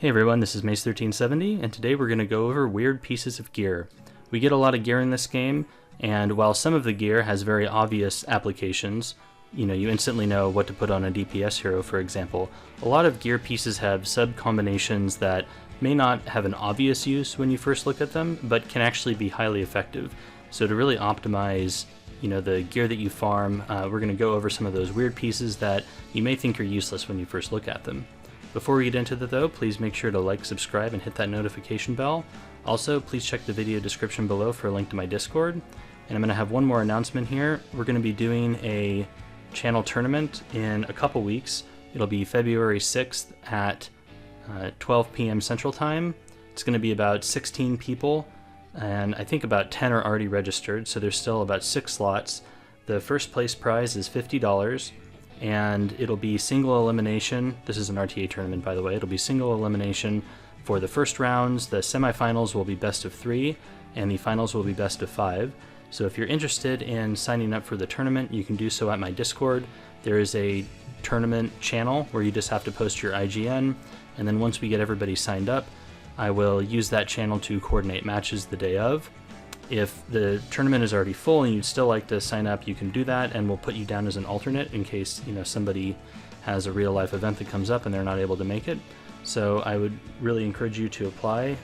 Hey everyone, this is Mace1370, and today we're going to go over weird pieces of gear. We get a lot of gear in this game, and while some of the gear has very obvious applications, you instantly know what to put on a DPS hero, for example, a lot of gear pieces have sub-combinations that may not have an obvious use when you first look at them, but can actually be highly effective. So to really optimize the gear that you farm, we're going to go over some of those weird pieces that you may think are useless when you first look at them. Before we get into that though, please make sure to like, subscribe, and hit that notification bell. Also, please check the video description below for a link to my Discord. And I'm going to have one more announcement here. We're going to be doing a channel tournament in a couple weeks. It'll be February 6th at 12 p.m. Central Time. It's going to be about 16 people, and I think about 10 are already registered, so there's still about 6 slots. The first place prize is $50. And it'll be single elimination. This is an RTA tournament, by the way. It'll be single elimination for the first rounds. The semifinals will be best of 3, and the finals will be best of 5. So if you're interested in signing up for the tournament, you can do so at my Discord. There is a tournament channel where you just have to post your IGN, and then once we get everybody signed up, I will use that channel to coordinate matches the day of. If the tournament is already full and you'd still like to sign up, you can do that, and we'll put you down as an alternate in case somebody has a real life event that comes up and they're not able to make it. So I would really encourage you to apply.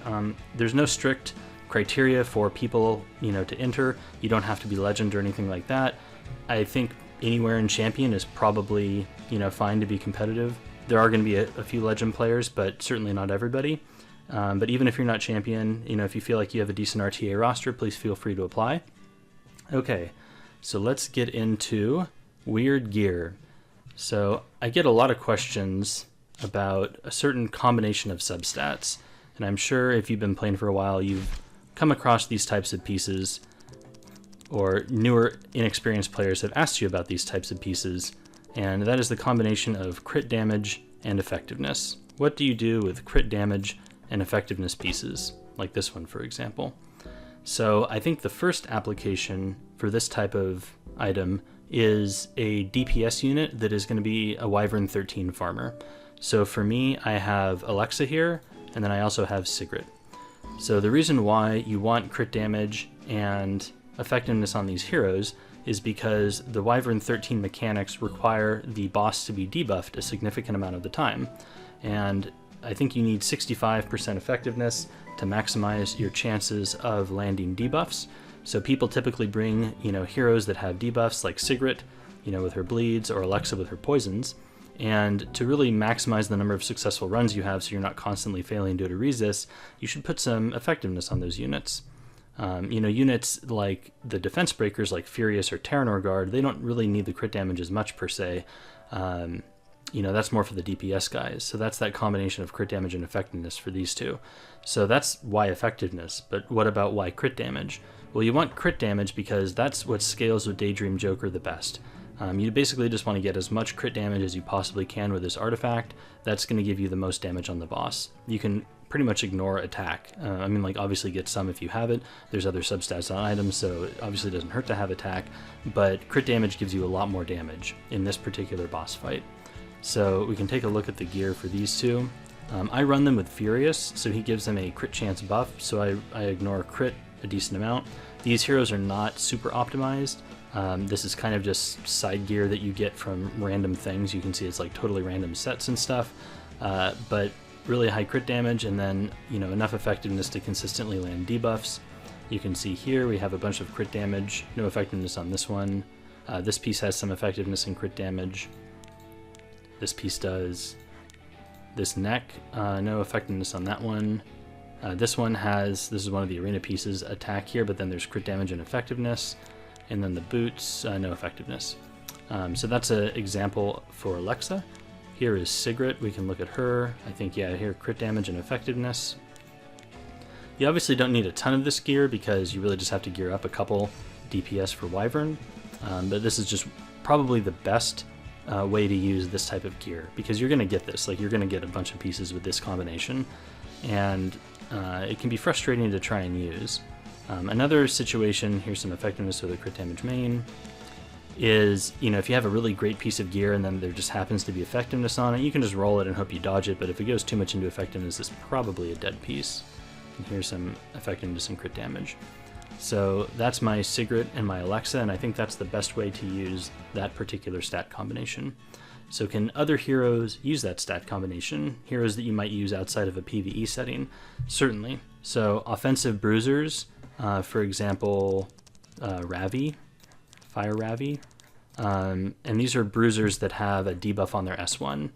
There's no strict criteria for people to enter. You don't have to be legend or anything like that. I think anywhere in Champion is probably fine to be competitive. There are going to be a few legend players, but certainly not everybody. But even if you're not Champion, if you feel like you have a decent RTA roster, please feel free to apply. Okay, so let's get into weird gear. So I get a lot of questions about a certain combination of substats, and I'm sure if you've been playing for a while, you've come across these types of pieces, or newer, inexperienced players have asked you about these types of pieces, and that is the combination of crit damage and effectiveness. What do you do with crit damage and effectiveness pieces, like this one, for example? So I think the first application for this type of item is a DPS unit that is going to be a Wyvern 13 farmer. So for me, I have Alexa here, and then I also have Sigrid. So the reason why you want crit damage and effectiveness on these heroes is because the Wyvern 13 mechanics require the boss to be debuffed a significant amount of the time. And I think you need 65% effectiveness to maximize your chances of landing debuffs. So people typically bring, heroes that have debuffs like Sigrid, with her bleeds, or Alexa with her poisons. And to really maximize the number of successful runs you have so you're not constantly failing due to resist, you should put some effectiveness on those units. Units like the defense breakers like Furious or Terranor Guard, they don't really need the crit damage as much per se. That's more for the DPS guys. So that's that combination of crit damage and effectiveness for these two. So that's why effectiveness, but what about why crit damage? Well, you want crit damage because that's what scales with Daydream Joker the best. You basically just want to get as much crit damage as you possibly can with this artifact. That's going to give you the most damage on the boss. You can pretty much ignore attack. Obviously get some if you have it. There's other substats on items, so it obviously doesn't hurt to have attack, but crit damage gives you a lot more damage in this particular boss fight. So we can take a look at the gear for these two. I run them with Furious, so he gives them a crit chance buff, so I ignore crit a decent amount. These heroes are not super optimized. This is kind of just side gear that you get from random things. You can see it's like totally random sets and stuff, but really high crit damage, and then enough effectiveness to consistently land debuffs. You can see here we have a bunch of crit damage, no effectiveness on this one. This piece has some effectiveness and crit damage. This piece does. This neck, no effectiveness on that one. This is one of the arena pieces, attack here, but then there's crit damage and effectiveness. And then the boots, no effectiveness. So that's an example for Alexa. Here is Sigrid, we can look at her. I think, here crit damage and effectiveness. You obviously don't need a ton of this gear because you really just have to gear up a couple DPS for Wyvern. But this is just probably the best way to use this type of gear, because you're going to get this, you're going to get a bunch of pieces with this combination, and it can be frustrating to try and use. Another situation, here's some effectiveness with a crit damage main. is, if you have a really great piece of gear and then there just happens to be effectiveness on it, you can just roll it and hope you dodge it, but if it goes too much into effectiveness, it's probably a dead piece. And here's some effectiveness and crit damage. So that's my Sigrid and my Alexa, and I think that's the best way to use that particular stat combination. So can other heroes use that stat combination? Heroes that you might use outside of a PvE setting? Certainly. So offensive Bruisers, for example, Ravi, Fire Ravi, and these are Bruisers that have a debuff on their S1.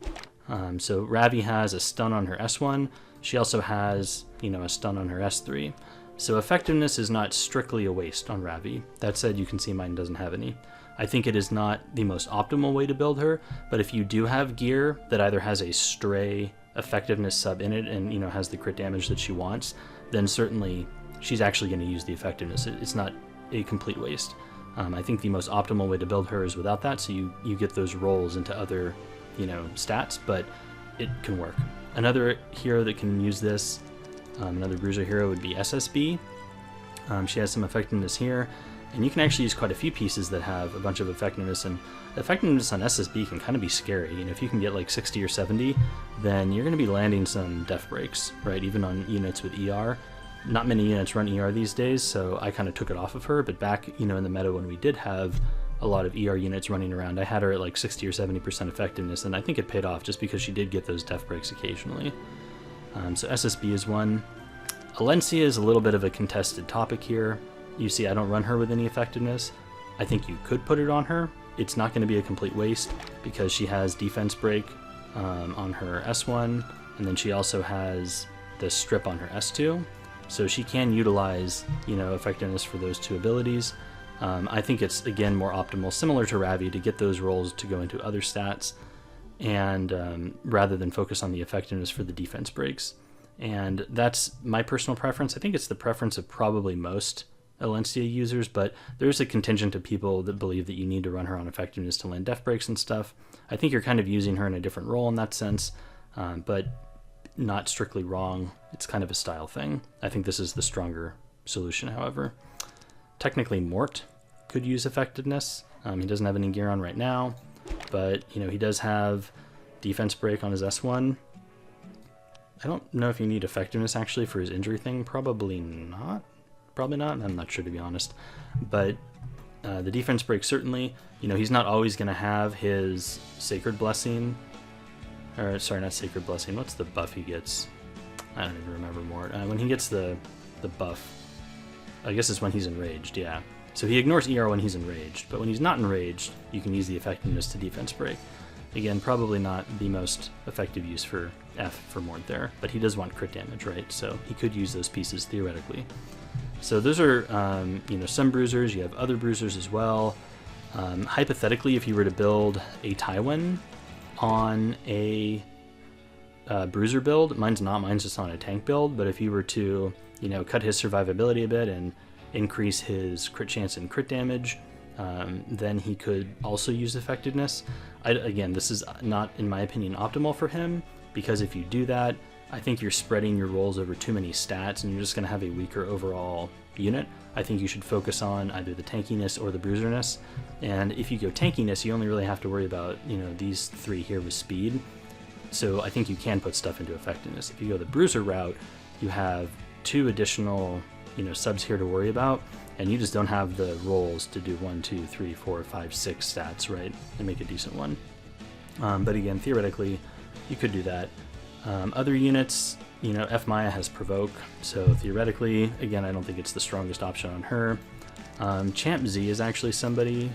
So Ravi has a stun on her S1. She also has, a stun on her S3. So effectiveness is not strictly a waste on Ravi. That said, you can see mine doesn't have any. I think it is not the most optimal way to build her, but if you do have gear that either has a stray effectiveness sub in it and, has the crit damage that she wants, then certainly she's actually going to use the effectiveness. It's not a complete waste. I think the most optimal way to build her is without that, so you get those rolls into other, stats, but it can work. Another hero that can use this, another Bruiser hero, would be SSB. She has some effectiveness here, and you can actually use quite a few pieces that have a bunch of effectiveness, and effectiveness on SSB can kind of be scary. If you can get like 60 or 70, then you're going to be landing some death breaks, right? Even on units with ER. Not many units run ER these days, so I kind of took it off of her, but back, in the meta when we did have a lot of ER units running around, I had her at like 60 or 70% effectiveness, and I think it paid off just because she did get those death breaks occasionally. So SSB is one. Alencia is a little bit of a contested topic here. You see I don't run her with any effectiveness. I think you could put it on her. It's not going to be a complete waste because she has defense break on her S1, and then she also has the strip on her S2. So she can utilize, effectiveness for those two abilities. I think it's, again, more optimal, similar to Ravi, to get those rolls to go into other stats, and rather than focus on the effectiveness for the defense breaks. And that's my personal preference. I think it's the preference of probably most Alencia users, but there's a contingent of people that believe that you need to run her on effectiveness to land death breaks and stuff. I think you're kind of using her in a different role in that sense, but not strictly wrong. It's kind of a style thing. I think this is the stronger solution, however. Technically, Mort could use effectiveness. He doesn't have any gear on right now, but he does have defense break on his S1. I don't know if you need effectiveness actually for his injury thing. Probably not. I'm not sure, to be honest. But the defense break, certainly. He's not always going to have his Sacred Blessing. Or, sorry, not Sacred Blessing. What's the buff he gets? I don't even remember more. When he gets the buff, I guess it's when he's enraged, yeah. So he ignores ER when he's enraged, but when he's not enraged, you can use the effectiveness to defense break. Again, probably not the most effective use for F for Mort there, but he does want crit damage, right? So he could use those pieces theoretically. So those are, some Bruisers. You have other Bruisers as well. Hypothetically, if you were to build a Tywin on a Bruiser build, mine's just on a tank build, but if you were to, cut his survivability a bit and increase his crit chance and crit damage, then he could also use effectiveness. Again, this is not, in my opinion, optimal for him, because if you do that, I think you're spreading your rolls over too many stats and you're just going to have a weaker overall unit. I think you should focus on either the tankiness or the bruiserness, and if you go tankiness, you only really have to worry about, these three here with speed. So I think you can put stuff into effectiveness. If you go the bruiser route, you have two additional, subs here to worry about, and you just don't have the rolls to do 1, 2, 3, 4, 5, 6 stats, right, and make a decent one. But again, theoretically, you could do that. Other units, F Maya has Provoke, so theoretically, again, I don't think it's the strongest option on her. Champ Z is actually somebody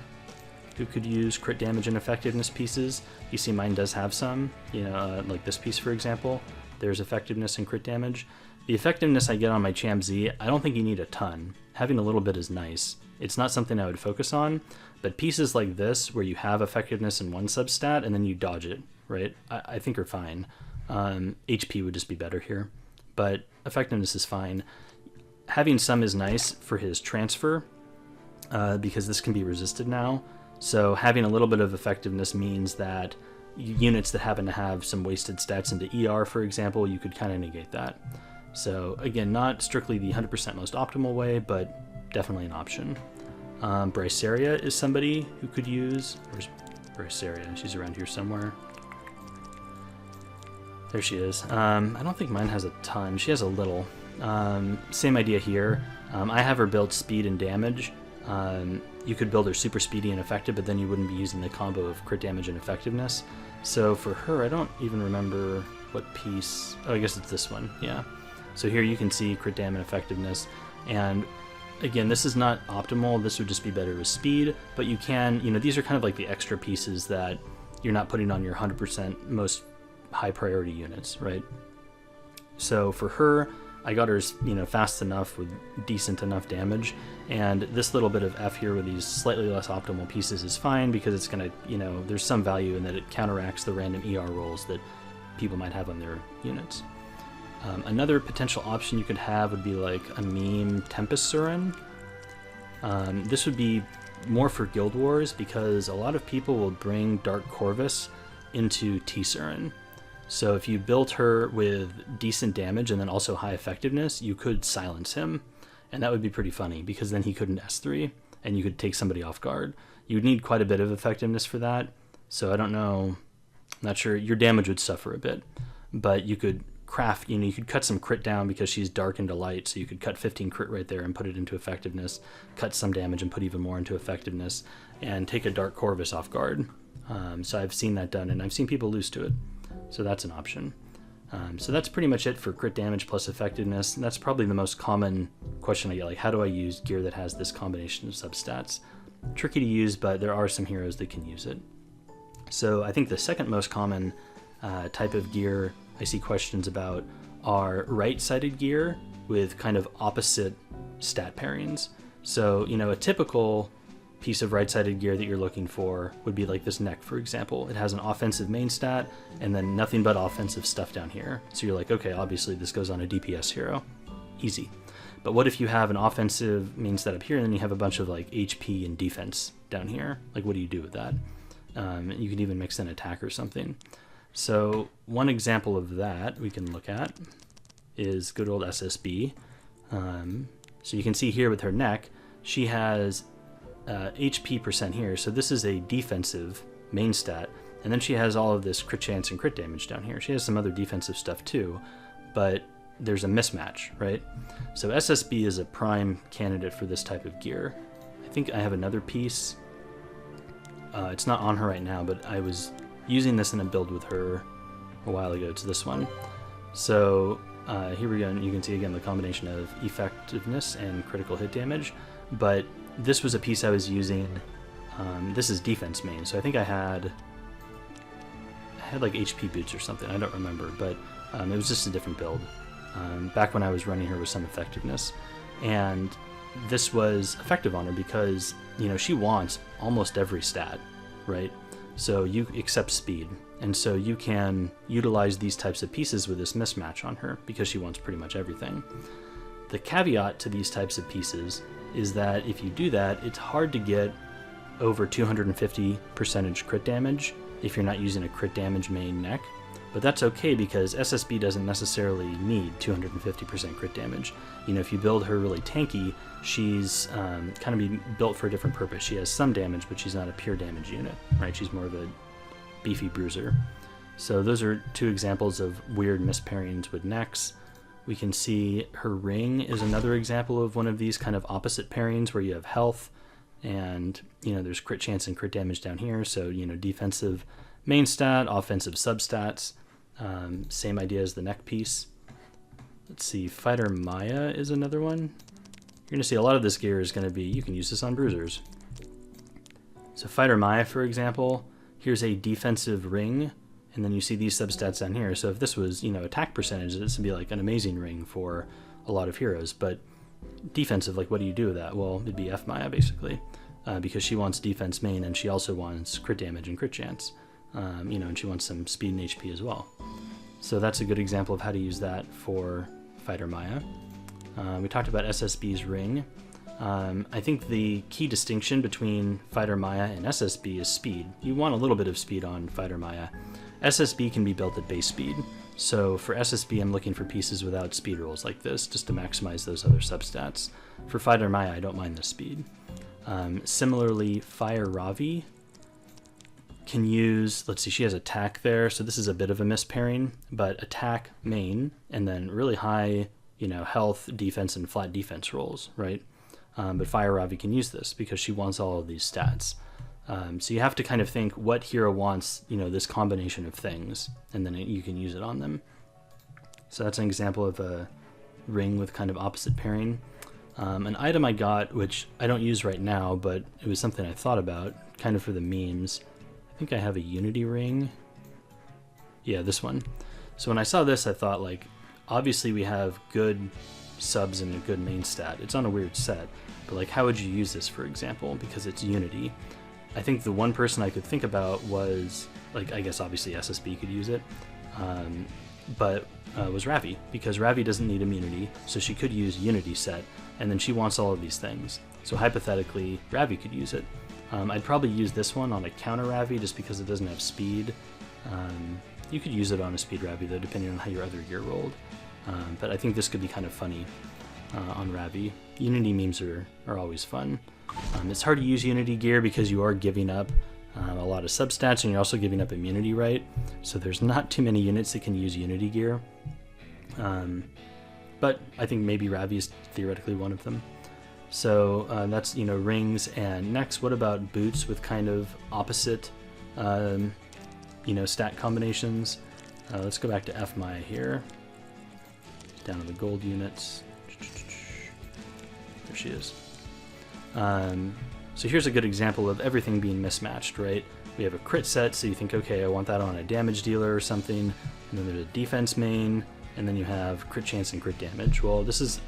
who could use crit damage and effectiveness pieces. You see mine does have some, like this piece, for example. There's effectiveness and crit damage. The effectiveness I get on my Champ Z, I don't think you need a ton. Having a little bit is nice. It's not something I would focus on, but pieces like this, where you have effectiveness in one substat and then you dodge it, right, I think are fine. HP would just be better here, but effectiveness is fine. Having some is nice for his transfer, because this can be resisted now. So having a little bit of effectiveness means that units that happen to have some wasted stats into ER, for example, you could kind of negate that. So again, not strictly the 100% most optimal way, but definitely an option. Bryceria is somebody who could use... Where's Bryceria? She's around here somewhere. There she is. I don't think mine has a ton. She has a little. Same idea here. I have her build speed and damage. You could build her super speedy and effective, but then you wouldn't be using the combo of crit damage and effectiveness. So for her, I don't even remember what piece... Oh, I guess it's this one. Yeah. So here you can see crit damage and effectiveness. And again, this is not optimal. This would just be better with speed, but you can, these are kind of like the extra pieces that you're not putting on your 100% most high priority units, right? So for her, I got her, fast enough with decent enough damage, and this little bit of F here with these slightly less optimal pieces is fine because it's gonna, there's some value in that it counteracts the random ER rolls that people might have on their units. Another potential option you could have would be like a meme Tempest Surin. This would be more for Guild Wars because a lot of people will bring Dark Corvus into T-Surin. So if you built her with decent damage and then also high effectiveness, you could silence him, and that would be pretty funny because then he couldn't S3 and you could take somebody off guard. You'd need quite a bit of effectiveness for that, so I don't know, I'm not sure. Your damage would suffer a bit, but you could craft, you could cut some crit down because she's dark into light, so you could cut 15 crit right there and put it into effectiveness, cut some damage and put even more into effectiveness, and take a Dark Corvus off guard. So I've seen that done, and I've seen people lose to it. So that's an option. So that's pretty much it for crit damage plus effectiveness. And that's probably the most common question I get, like how do I use gear that has this combination of substats? Tricky to use, but there are some heroes that can use it. So I think the second most common type of gear I see questions about are right-sided gear with kind of opposite stat pairings. So, a typical piece of right-sided gear that you're looking for would be like this neck, for example. It has an offensive main stat and then nothing but offensive stuff down here. So you're like, okay, obviously this goes on a DPS hero. Easy. But what if you have an offensive main stat up here and then you have a bunch of like HP and defense down here? Like, what do you do with that? You can even mix in attack or something. So one example of that we can look at is good old SSB. So you can see here with her neck, she has HP percent here, so this is a defensive main stat, and then she has all of this crit chance and crit damage down here. She has some other defensive stuff too, but there's a mismatch, right? So SSB is a prime candidate for this type of gear. I think I have another piece. It's not on her right now, but I was using this in a build with her a while ago. It's this one. So here we go, and you can see again the combination of effectiveness and critical hit damage, but this was a piece I was using. This is defense main, so I think I had like HP boots or something. I don't remember, but it was just a different build. Back when I was running her with some effectiveness, and this was effective on her because she wants almost every stat, right? So you accept speed, and so you can utilize these types of pieces with this mismatch on her because she wants pretty much everything. The caveat to these types of pieces is that if you do that, it's hard to get over 250% crit damage if you're not using a crit damage main neck. But that's okay because SSB doesn't necessarily need 250% crit damage. If you build her really tanky, she's kind of be built for a different purpose. She has some damage, but she's not a pure damage unit, right? She's more of a beefy bruiser. So those are two examples of weird mispairings with necks. We can see her ring is another example of one of these kind of opposite pairings where you have health and, there's crit chance and crit damage down here. So, defensive main stat, offensive substats. Same idea as the neck piece. Let's see, Fighter Maya is another one. You're going to see a lot of this gear is going to be, you can use this on Bruisers. So Fighter Maya, for example, here's a defensive ring, and then you see these substats down here. So if this was, attack percentage, this would be like an amazing ring for a lot of heroes. But defensive, like what do you do with that? Well, it'd be F Maya basically, because she wants defense main and she also wants crit damage and crit chance. And she wants some speed and HP as well. So that's a good example of how to use that for Fighter Maya. We talked about SSB's ring. I think the key distinction between Fighter Maya and SSB is speed. You want a little bit of speed on Fighter Maya. SSB can be built at base speed. So for SSB, I'm looking for pieces without speed rolls like this, just to maximize those other substats. For Fighter Maya, I don't mind the speed. Similarly, Fire Ravi can use, let's see, she has attack there, so this is a bit of a mispairing, but attack main, and then really high, health, defense, and flat defense rolls, right? But Fire Ravi can use this because she wants all of these stats. So you have to kind of think what hero wants, this combination of things, and then you can use it on them. So that's an example of a ring with kind of opposite pairing. An item I got, which I don't use right now, but it was something I thought about, kind of for the memes. I think I have a Unity ring. Yeah, this one. So when I saw this, I thought, like, obviously we have good subs and a good main stat. It's on a weird set, but like, how would you use this, for example? Because it's Unity. I think the one person I could think about was, like, I guess obviously SSB could use it, but was Ravi, because Ravi doesn't need immunity, so she could use Unity set, and then she wants all of these things. So hypothetically, Ravi could use it. I'd probably use this one on a counter Ravi just because it doesn't have speed. You could use it on a speed Ravi though, depending on how your other gear rolled. But I think this could be kind of funny on Ravi. Unity memes are always fun. It's hard to use Unity gear because you are giving up a lot of substats and you're also giving up immunity, right? So there's not too many units that can use Unity gear. But I think maybe Ravi is theoretically one of them. So that's, rings. And next, what about boots with kind of opposite, stat combinations? Let's go back to F-Maya here. Down to the gold units. There she is. So here's a good example of everything being mismatched, right? We have a crit set, so you think, okay, I want that on a damage dealer or something. And then there's a defense main, and then you have crit chance and crit damage. Well, this is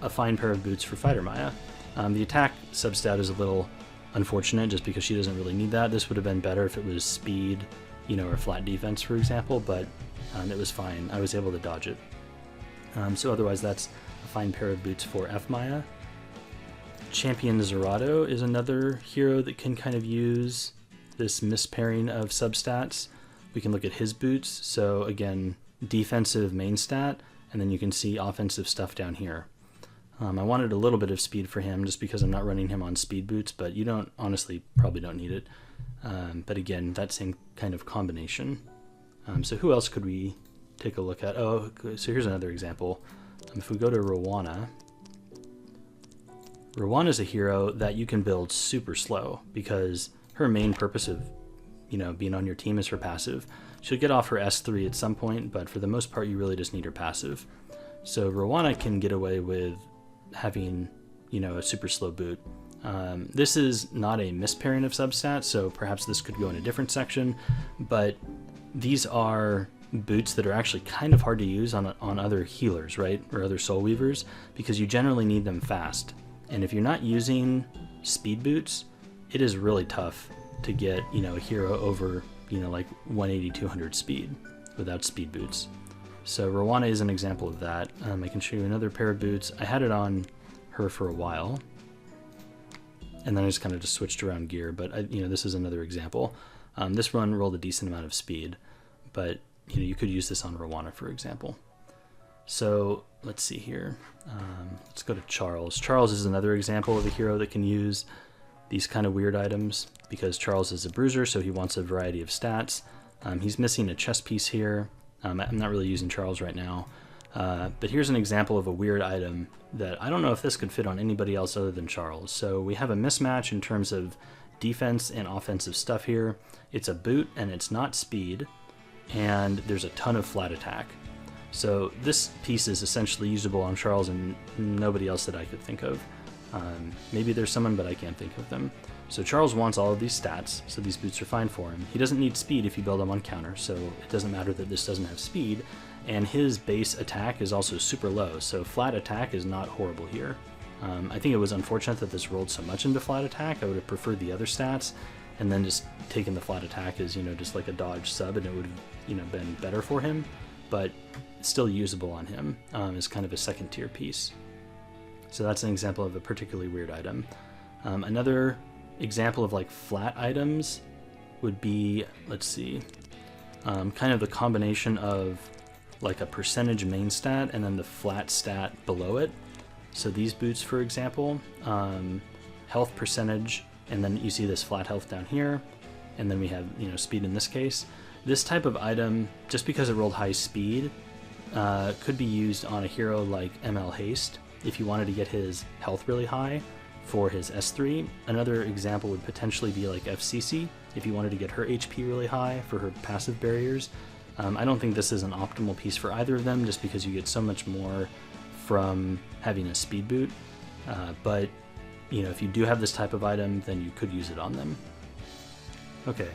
a fine pair of boots for Fighter Maya. The attack substat is a little unfortunate just because she doesn't really need that. This would have been better if it was speed, or flat defense, for example, but it was fine. I was able to dodge it. So otherwise, that's a fine pair of boots for F-Maya. Champion Zerato is another hero that can kind of use this mispairing of substats. We can look at his boots. So again, defensive main stat, and then you can see offensive stuff down here. I wanted a little bit of speed for him just because I'm not running him on speed boots, but you don't, honestly, probably don't need it. But again, that same kind of combination. So who else could we take a look at? Oh, so here's another example. If we go to Rowana, Rowana is a hero that you can build super slow because her main purpose of, being on your team is her passive. She'll get off her S3 at some point, but for the most part, you really just need her passive. So Rowana can get away with having, a super slow boot. This is not a mispairing of substats, so perhaps this could go in a different section, but these are boots that are actually kind of hard to use on other healers, right? Or other soul weavers, because you generally need them fast. And if you're not using speed boots, it is really tough to get, a hero over, like 180, 200 speed without speed boots. So Rowana is an example of that. I can show you another pair of boots. I had it on her for a while, and then I just kind of just switched around gear, but this is another example. This one rolled a decent amount of speed, but you could use this on Rowana, for example. So let's see here. Let's go to Charles. Charles is another example of a hero that can use these kind of weird items because Charles is a bruiser, so he wants a variety of stats. He's missing a chest piece here. I'm not really using Charles right now, but here's an example of a weird item that I don't know if this could fit on anybody else other than Charles. So we have a mismatch in terms of defense and offensive stuff here. It's a boot and it's not speed, and there's a ton of flat attack. So this piece is essentially usable on Charles and nobody else that I could think of. Maybe there's someone, but I can't think of them. So Charles wants all of these stats, so these boots are fine for him. He doesn't need speed if you build him on counter, so it doesn't matter that this doesn't have speed. And his base attack is also super low, so flat attack is not horrible here. I think it was unfortunate that this rolled so much into flat attack. I would have preferred the other stats, and then just taken the flat attack as, just like a dodge sub, and it would have, been better for him. But it's still usable on him as kind of a second tier piece. So that's an example of a particularly weird item. Another example of like flat items would be, let's see, kind of the combination of like a percentage main stat and then the flat stat below it. So these boots, for example, health percentage, and then you see this flat health down here, and then we have, you know, speed in this case. This type of item, just because it rolled high speed, could be used on a hero like ML Haste if you wanted to get his health really high for his S3. Another example would potentially be like FCC if you wanted to get her HP really high for her passive barriers. I don't think this is an optimal piece for either of them, just because you get so much more from having a speed boot. But you know, if you do have this type of item, then you could use it on them. Okay,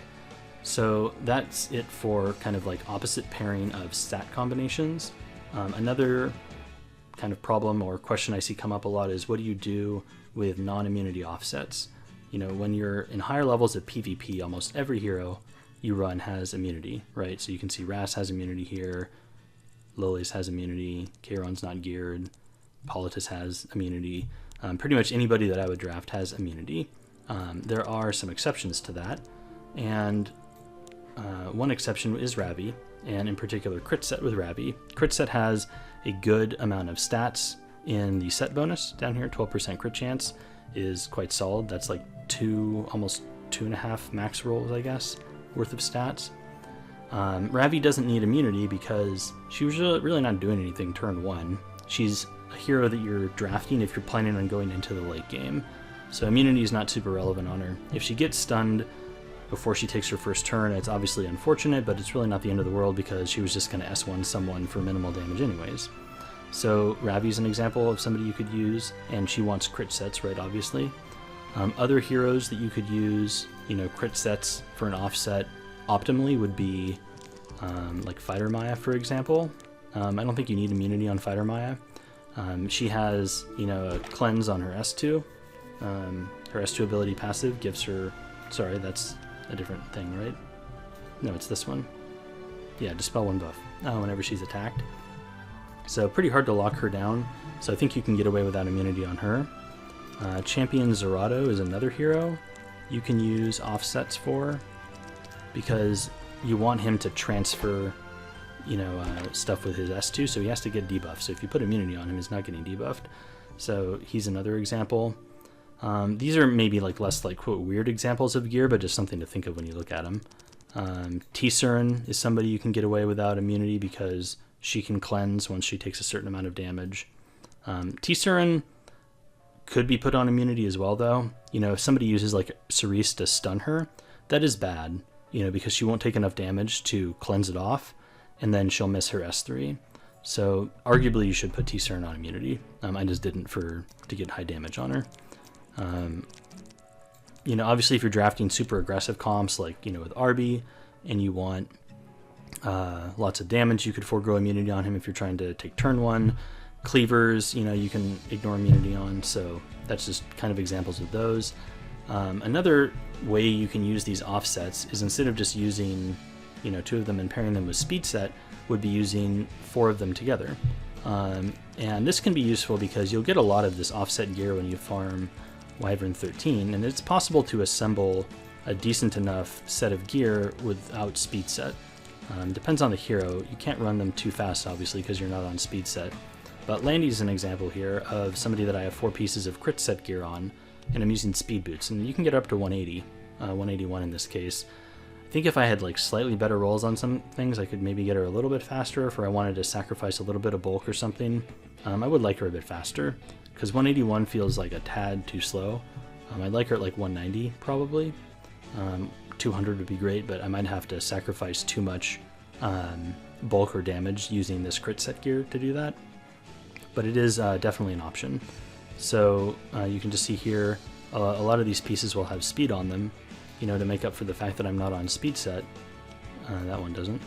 so that's it for kind of like opposite pairing of stat combinations. Another kind of problem or question I see come up a lot is, what do you do with non-immunity offsets? You know, when you're in higher levels of PvP, almost every hero you run has immunity, right? So you can see Ras has immunity here, Lilius has immunity, Kayron's not geared, Politis has immunity. Pretty much anybody that I would draft has immunity. There are some exceptions to that, and one exception is Ravi, and in particular Crit Set with Ravi. Crit Set has a good amount of stats in the set bonus down here. 12% crit chance is quite solid. That's like almost 2.5 max rolls, I guess, worth of stats. Ravi doesn't need immunity because she was really not doing anything turn 1. She's a hero that you're drafting if you're planning on going into the late game. So immunity is not super relevant on her. If she gets stunned before she takes her first turn, it's obviously unfortunate, but it's really not the end of the world because she was just going to S1 someone for minimal damage anyways. So Ravi's an example of somebody you could use, and she wants crit sets, right, obviously. Other heroes that you could use, you know, crit sets for an offset optimally would be like Fighter Maya, for example. I don't think you need immunity on Fighter Maya. She has, you know, a cleanse on her S2. Her S2 ability passive gives her... Sorry, that's a different thing, right? No, it's this one. Yeah, Dispel 1 buff whenever she's attacked. So pretty hard to lock her down, so I think you can get away without immunity on her. Champion Zerato is another hero you can use offsets for, because you want him to transfer, you know, stuff with his S2, so he has to get debuffed. So if you put immunity on him, he's not getting debuffed. So he's another example. These are maybe like less like quote weird examples of gear, but just something to think of when you look at them. T-Cern is somebody you can get away without immunity because she can cleanse once she takes a certain amount of damage. T-Cern could be put on immunity as well, though. You know, if somebody uses like Cerise to stun her, that is bad, you know, because she won't take enough damage to cleanse it off, and then she'll miss her S3. So arguably you should put T-Cern on immunity. I just didn't to get high damage on her. You know, obviously if you're drafting super aggressive comps like, you know, with Arby, and you want lots of damage, you could forego immunity on him if you're trying to take turn 1. Cleavers, you know, you can ignore immunity on, so that's just kind of examples of those. Another way you can use these offsets is, instead of just using, you know, 2 of them and pairing them with speed set, would be using 4 of them together. And this can be useful because you'll get a lot of this offset gear when you farm Wyvern 13, and it's possible to assemble a decent enough set of gear without speed set. Depends on the hero. You can't run them too fast, obviously, because you're not on speed set. But Landy's an example here of somebody that I have 4 pieces of crit set gear on, and I'm using speed boots, and you can get up to 180, 181 in this case. I think if I had like slightly better rolls on some things, I could maybe get her a little bit faster. If I wanted to sacrifice a little bit of bulk or something, I would like her a bit faster, because 181 feels like a tad too slow. I'd like her at like 190 probably. 200 would be great, but I might have to sacrifice too much bulk or damage using this crit set gear to do that. But it is definitely an option. So you can just see here, a lot of these pieces will have speed on them, you know, to make up for the fact that I'm not on speed set. That one doesn't,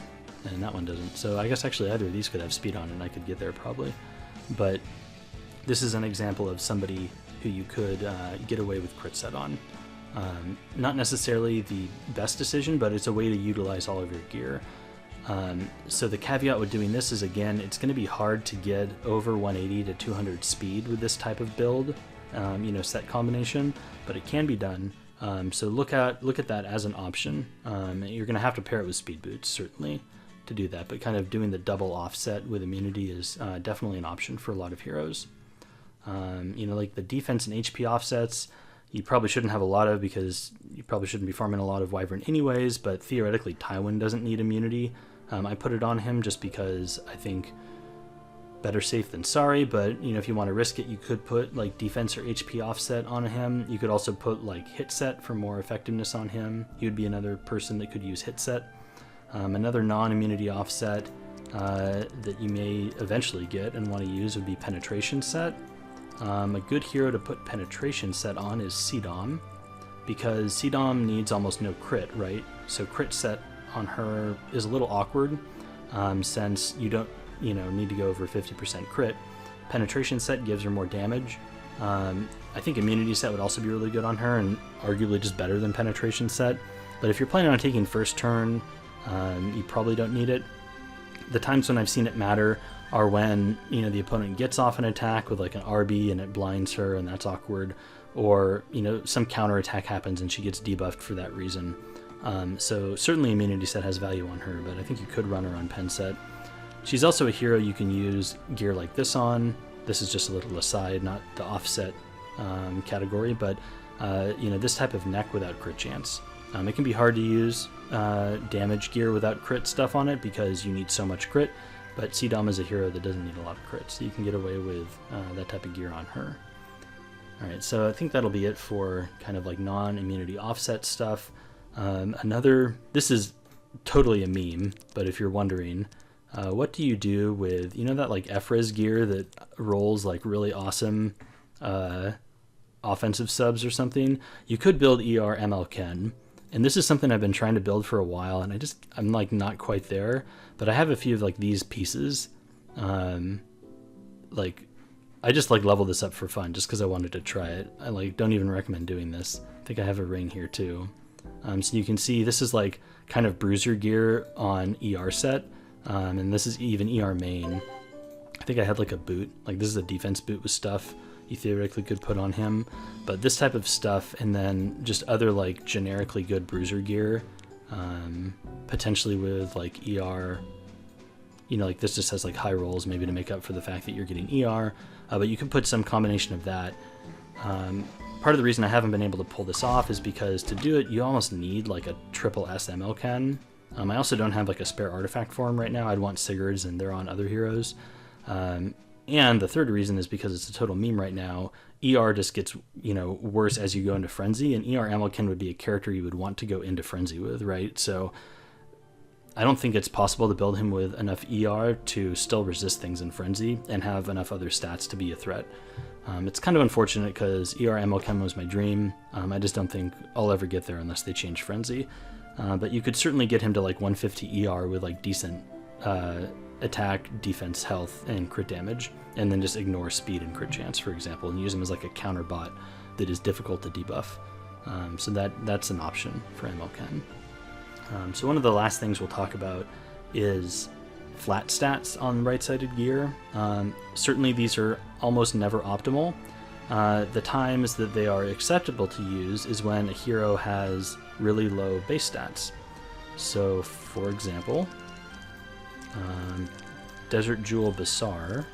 and that one doesn't. So I guess actually either of these could have speed on it, and I could get there probably. But this is an example of somebody who you could get away with crit set on. Not necessarily the best decision, but it's a way to utilize all of your gear. So the caveat with doing this is, again, it's going to be hard to get over 180 to 200 speed with this type of build, you know, set combination, but it can be done. So look at that as an option. You're going to have to pair it with speed boots, certainly, to do that, but kind of doing the double offset with immunity is definitely an option for a lot of heroes. You know, like the defense and HP offsets, you probably shouldn't have a lot of because you probably shouldn't be farming a lot of Wyvern anyways, but theoretically Tywin doesn't need immunity. I put it on him just because I think better safe than sorry, but if you want to risk it, you could put like defense or HP offset on him. You could also put like hit set for more effectiveness on him. He would be another person that could use hit set. Another non-immunity offset that you may eventually get and want to use would be penetration set. A good hero to put penetration set on is Sedom, because Sedom needs almost no crit, right? So crit set on her is a little awkward, since you don't need to go over 50% crit. Penetration set gives her more damage. I think immunity set would also be really good on her, and arguably just better than penetration set. But if you're planning on taking first turn, you probably don't need it. The times when I've seen it matter are when the opponent gets off an attack with like an RB and it blinds her, and that's awkward, or some counter attack happens and she gets debuffed for that reason. So certainly immunity set has value on her, but I think you could run her on pen set. She's also a hero you can use gear like this on. This is just a little aside, not the offset category, but this type of neck without crit chance. It can be hard to use damage gear without crit stuff on it because you need so much crit, but Sedom is a hero that doesn't need a lot of crit, so you can get away with that type of gear on her. Alright, so I think that'll be it for kind of like non-immunity offset stuff. This is totally a meme, but if you're wondering, what do you do with, that like Efra's gear that rolls like really awesome offensive subs or something? You could build ER ML Ken, and this is something I've been trying to build for a while, and I'm like not quite there, but I have a few of like these pieces. I just like level this up for fun just because I wanted to try it. I like don't even recommend doing this. I think I have a ring here too. So you can see this is like kind of bruiser gear on ER set, and this is even ER main. I think I had like a boot, like this is a defense boot with stuff you theoretically could put on him, but this type of stuff, and then just other like generically good bruiser gear, potentially with like ER, like this just has like high rolls maybe to make up for the fact that you're getting ER, but you could put some combination of that. Part of the reason I haven't been able to pull this off is because to do it you almost need like a triple SML Ken. I also don't have like a spare artifact for him right now. I'd want Sigurd's, and they're on other heroes. And the third reason is because it's a total meme right now. ER just gets worse as you go into Frenzy, and ER Amalkin would be a character you would want to go into Frenzy with, right? So I don't think it's possible to build him with enough ER to still resist things in Frenzy and have enough other stats to be a threat. It's kind of unfortunate because ER Amalkin was my dream. I just don't think I'll ever get there unless they change Frenzy. But you could certainly get him to like 150 ER with like decent attack, defense, health, and crit damage, and then just ignore speed and crit chance, for example, and use him as like a counter bot that is difficult to debuff. So that's an option for MLChem. So one of the last things we'll talk about is flat stats on right-sided gear. Certainly these are almost never optimal. The times that they are acceptable to use is when a hero has really low base stats. So for example, Desert Jewel Basar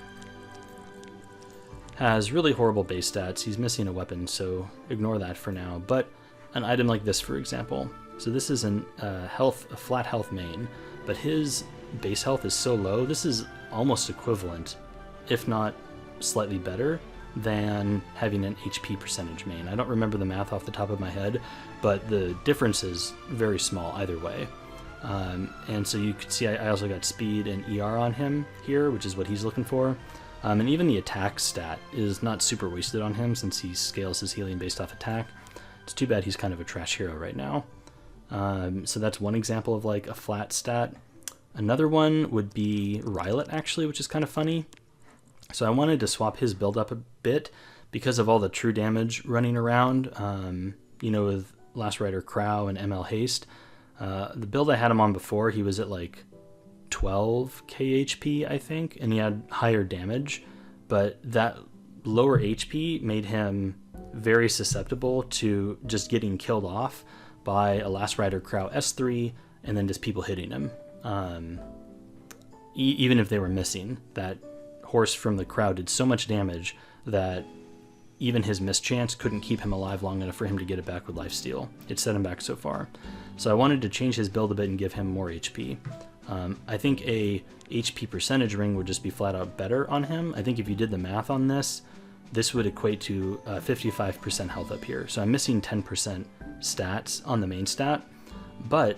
has really horrible base stats. He's missing a weapon, so ignore that for now. But an item like this, for example. So this is a flat health main, but his base health is so low, this is almost equivalent, if not slightly better, than having an HP percentage main. I don't remember the math off the top of my head, but the difference is very small either way. And so you can see I also got speed and ER on him here, which is what he's looking for. And even the attack stat is not super wasted on him since he scales his healing based off attack. It's too bad he's kind of a trash hero right now. So that's one example of like a flat stat. Another one would be Rylet, actually, which is kind of funny. So I wanted to swap his build up a bit because of all the true damage running around, with Last Rider Crow and ML Haste. The build I had him on before, he was at like 12 KHP, I think, and he had higher damage, but that lower HP made him very susceptible to just getting killed off by a Last Rider Crow S3 and then just people hitting him. Even if they were missing, that horse from the Crow did so much damage that even his mischance couldn't keep him alive long enough for him to get it back with lifesteal. It set him back so far. So I wanted to change his build a bit and give him more HP. I think a HP percentage ring would just be flat out better on him. I think if you did the math on this, this would equate to 55% health up here. So I'm missing 10% stats on the main stat, but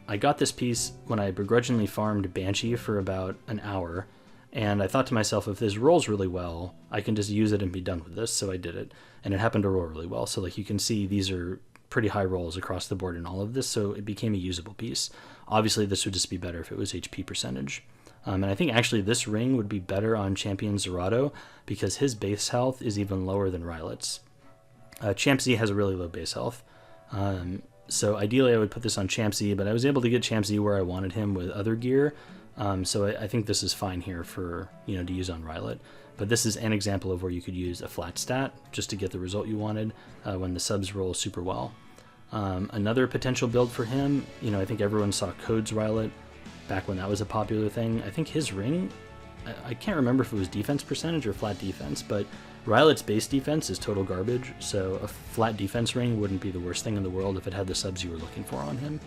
I got this piece when I begrudgingly farmed Banshee for about an hour, and I thought to myself, if this rolls really well, I can just use it and be done with this, so I did it. And it happened to roll really well. So like you can see, these are pretty high rolls across the board in all of this, so it became a usable piece. Obviously, this would just be better if it was HP percentage. And I think actually this ring would be better on Champion Zerato because his base health is even lower than Rylet's. Champ Z has a really low base health. So ideally I would put this on Champ Z, but I was able to get Champ Z where I wanted him with other gear. So I think this is fine here for, to use on Rylet. But this is an example of where you could use a flat stat just to get the result you wanted when the subs roll super well. Another potential build for him, I think everyone saw Code's Rylet back when that was a popular thing. I think his ring, I can't remember if it was defense percentage or flat defense, but Rylet's base defense is total garbage, so a flat defense ring wouldn't be the worst thing in the world if it had the subs you were looking for on him.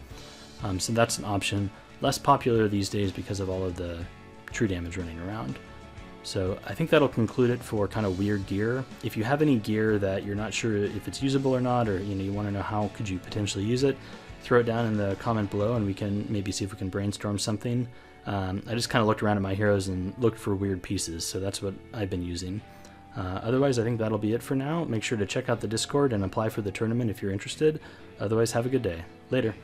So that's an option. Less popular these days because of all of the true damage running around. So I think that'll conclude it for kind of weird gear. If you have any gear that you're not sure if it's usable or not, or you want to know how could you potentially use it, throw it down in the comment below and we can maybe see if we can brainstorm something. I just kind of looked around at my heroes and looked for weird pieces, so that's what I've been using. Otherwise, I think that'll be it for now. Make sure to check out the Discord and apply for the tournament if you're interested. Otherwise, have a good day. Later.